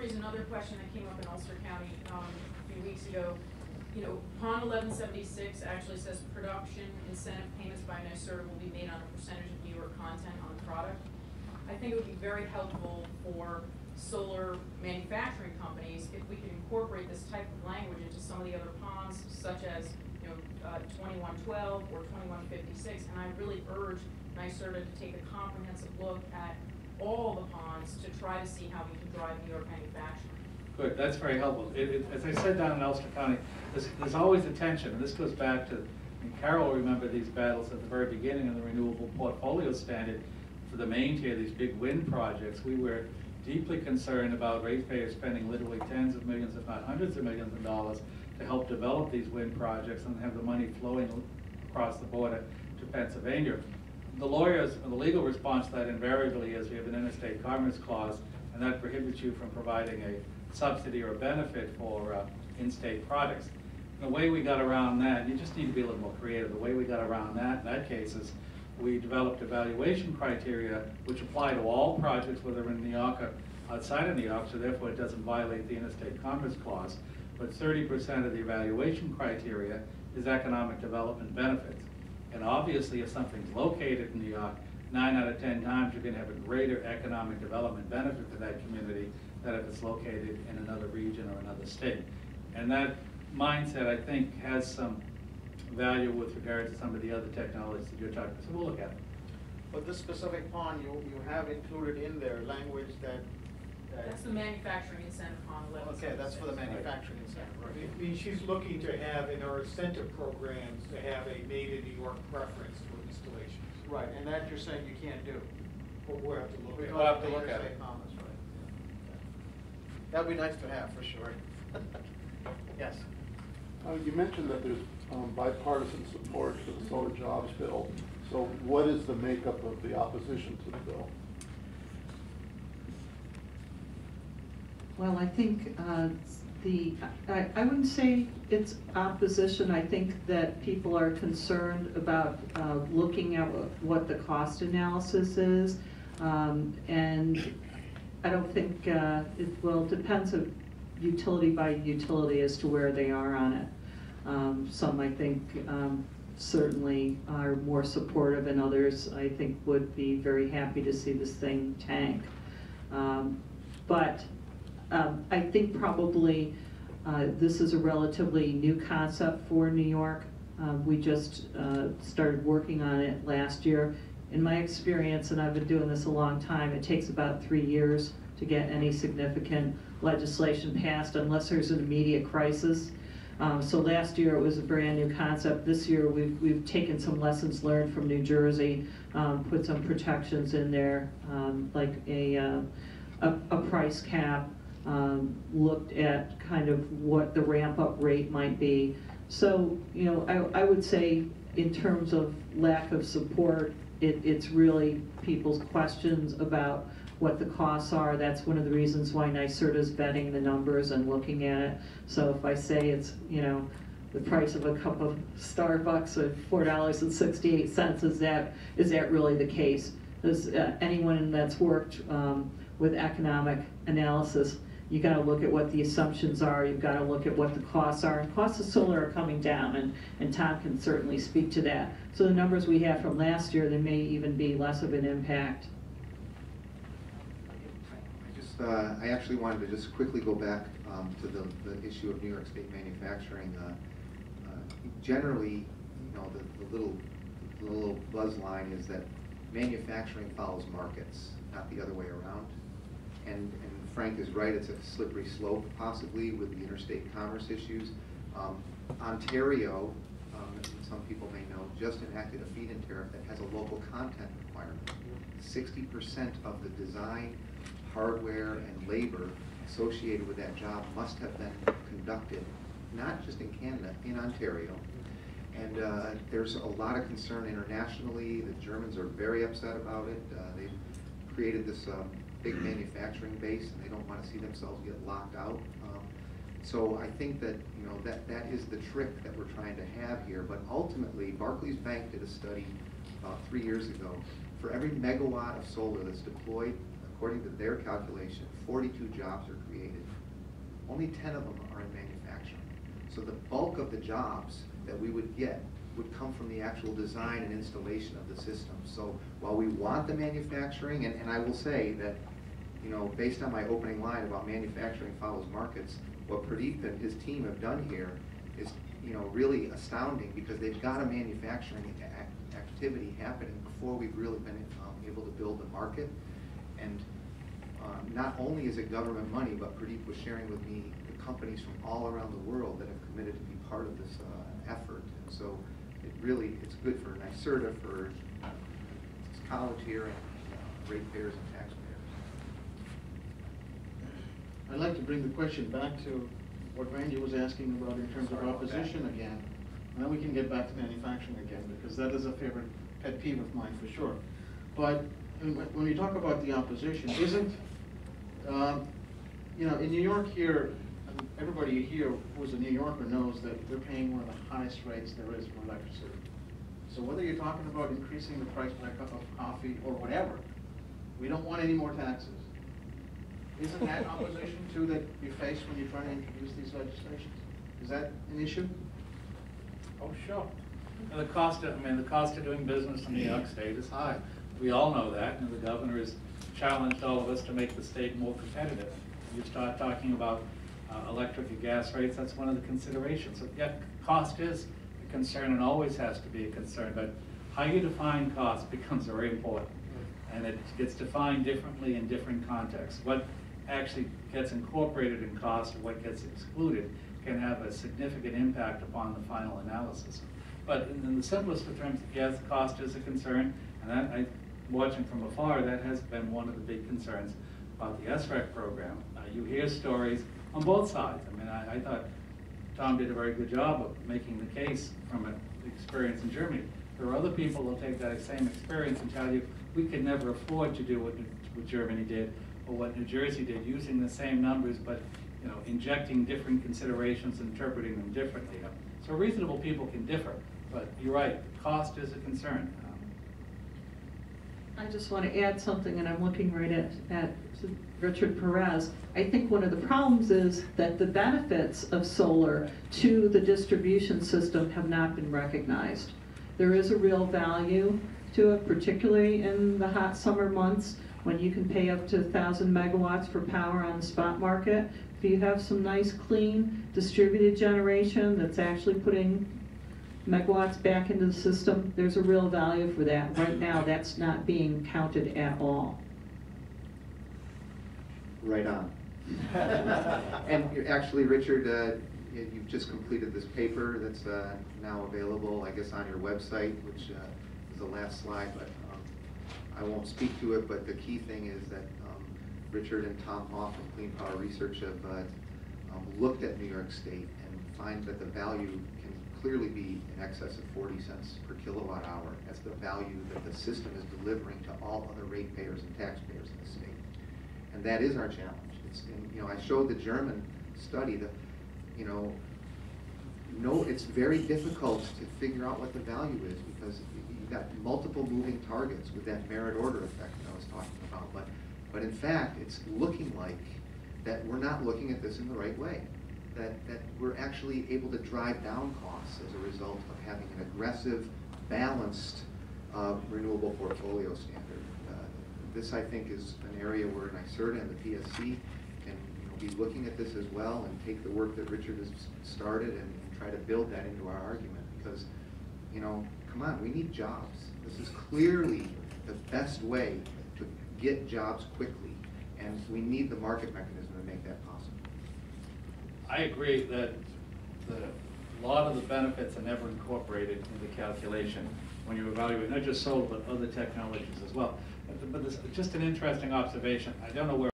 raise another question that came up in Ulster County a few weeks ago. You know, Pond 1176 actually says production incentive payments by NYSERDA will be made on a percentage of New York content on the product. I think it would be very helpful for solar manufacturing companies if we could incorporate this type of language into some of the other ponds, such as 2112 or 2156. And I really urge NYSERDA to take a comprehensive look at all the ponds to try to see how we can drive New York manufacturing. Good, that's very helpful. As I said down in Ulster County, there's always a tension, and this goes back to, and Carol will remember these battles at the very beginning of the Renewable Portfolio Standard for the main tier, these big wind projects. We were deeply concerned about ratepayers spending literally tens of millions, if not hundreds of millions of dollars to help develop these wind projects and have the money flowing across the border to Pennsylvania. The lawyers, the legal response to that invariably is we have an interstate commerce clause, and that prohibits you from providing a subsidy or a benefit for in-state products. And the way we got around that, you just need to be a little more creative. The way we got around that in that case is we developed evaluation criteria which apply to all projects, whether in New York or outside of New York, so therefore it doesn't violate the interstate commerce clause. But 30% of the evaluation criteria is economic development benefits. And obviously if something's located in New York, 9 out of 10 times you're going to have a greater economic development benefit to that community than if it's located in another region or another state. And that mindset, I think, has some value with regard to some of the other technologies that you're talking about. So we'll look at it. But this specific pond, you have included in there language that that's the manufacturing incentive pond 11. Okay, that's for the manufacturing incentive, right? I mean, she's looking to have in our incentive programs to have a made in New York preference for installations. Right, and that you're saying you can't do. But we'll have to look at it. We'll have to look at it. Commerce, right? That'd be nice to have for sure. Yes. You mentioned that there's bipartisan support for the solar jobs bill. So what is the makeup of the opposition to the bill? Well, I think I wouldn't say it's opposition. I think that people are concerned about looking at what the cost analysis is, and I don't think it depends on utility by utility as to where they are on it. Some I think certainly are more supportive, and others I think would be very happy to see this thing tank. But I think probably this is a relatively new concept for New York. We just started working on it last year. In my experience, and I've been doing this a long time, it takes about 3 years to get any significant legislation passed unless there's an immediate crisis. So last year it was a brand new concept. This year we've taken some lessons learned from New Jersey, put some protections in there, like a price cap, looked at kind of what the ramp-up rate might be. So, you know, I would say in terms of lack of support, it's really people's questions about what the costs are. That's one of the reasons why NYSERDA is vetting the numbers and looking at it. So if I say it's, you know, the price of a cup of Starbucks at $4.68, is that really the case? Does anyone that's worked with economic analysis, you got to look at what the assumptions are, you've got to look at what the costs are, and costs of solar are coming down, and Tom can certainly speak to that. So the numbers we have from last year, there may even be less of an impact. I actually wanted to just quickly go back to the issue of New York State manufacturing. Generally, you know, the little buzz line is that manufacturing follows markets, not the other way around. And Frank is right, it's a slippery slope possibly with the interstate commerce issues. Ontario, some people may know, just enacted a feed-in tariff that has a local content requirement. 60% of the design, hardware, and labor associated with that job must have been conducted, not just in Canada, in Ontario. And there's a lot of concern internationally. The Germans are very upset about it. They've created this big manufacturing base, and they don't want to see themselves get locked out. So I think that, you know, that is the trick that we're trying to have here. But ultimately, Barclays Bank did a study about 3 years ago. For every megawatt of solar that's deployed, according to their calculation, 42 jobs are created. Only 10 of them are in manufacturing. So the bulk of the jobs that we would get would come from the actual design and installation of the system. So while we want the manufacturing, and I will say that, you know, based on my opening line about manufacturing follows markets, what Pradeep and his team have done here is, you know, really astounding, because they've got a manufacturing activity happening before we've really been able to build the market. And not only is it government money, but Pradeep was sharing with me the companies from all around the world that have committed to be part of this effort. And so it's good for NYSERDA, for this college here, and ratepayers and taxpayers. I'd like to bring the question back to what Randy was asking about in terms of opposition again. And then we can get back to manufacturing again, because that is a favorite pet peeve of mine for sure. But when you talk about the opposition, isn't, you know, in New York here, everybody here who's a New Yorker knows that they're paying one of the highest rates there is for electricity. So whether you're talking about increasing the price by a cup of coffee or whatever, we don't want any more taxes. Isn't that opposition too that you face when you try to introduce these legislations? Is that an issue? Oh, sure. And the cost of doing business in New York State is high. We all know that, and the governor has challenged all of us to make the state more competitive. You start talking about electric and gas rates, that's one of the considerations. So, yeah, cost is a concern and always has to be a concern, but how you define cost becomes very important. And it gets defined differently in different contexts. What actually gets incorporated in cost or what gets excluded can have a significant impact upon the final analysis. But in the simplest of terms, yes, cost is a concern, and watching from afar, that has been one of the big concerns about the SREC program. You hear stories on both sides. I mean, I thought Tom did a very good job of making the case from an experience in Germany. There are other people who will take that same experience and tell you, we could never afford to do what Germany did or what New Jersey did, using the same numbers, but you know, injecting different considerations, interpreting them differently. So reasonable people can differ, but you're right, cost is a concern. I just want to add something, and I'm looking right at Richard Perez. I think one of the problems is that the benefits of solar to the distribution system have not been recognized. There is a real value to it, particularly in the hot summer months when you can pay up to 1,000 megawatts for power on the spot market. If you have some nice, clean, distributed generation that's actually putting megawatts back into the system, there's a real value for that. Right now, that's not being counted at all. Right on. And actually, Richard, you've just completed this paper that's now available, I guess, on your website, which is the last slide, but I won't speak to it, but the key thing is that Richard and Tom Hoff from Clean Power Research have looked at New York State and find that the value can clearly be in excess of 40 cents per kilowatt hour. That's the value that the system is delivering to all other ratepayers and taxpayers in the state. And that is our challenge. You know, I showed the German study that, you know, it's very difficult to figure out what the value is, because you've got multiple moving targets with that merit order effect that I was talking about. But in fact, it's looking like that we're not looking at this in the right way. That we're actually able to drive down costs as a result of having an aggressive, balanced renewable portfolio standard. This, I think, is an area where NYSERDA and the PSC can be looking at this as well and take the work that Richard has started and try to build that into our argument. Because, you know, come on, we need jobs. This is clearly the best way to get jobs quickly, and we need the market mechanism to make that possible. I agree that a lot of the benefits are never incorporated in the calculation when you evaluate not just solar, but other technologies as well. But this is just an interesting observation. I don't know where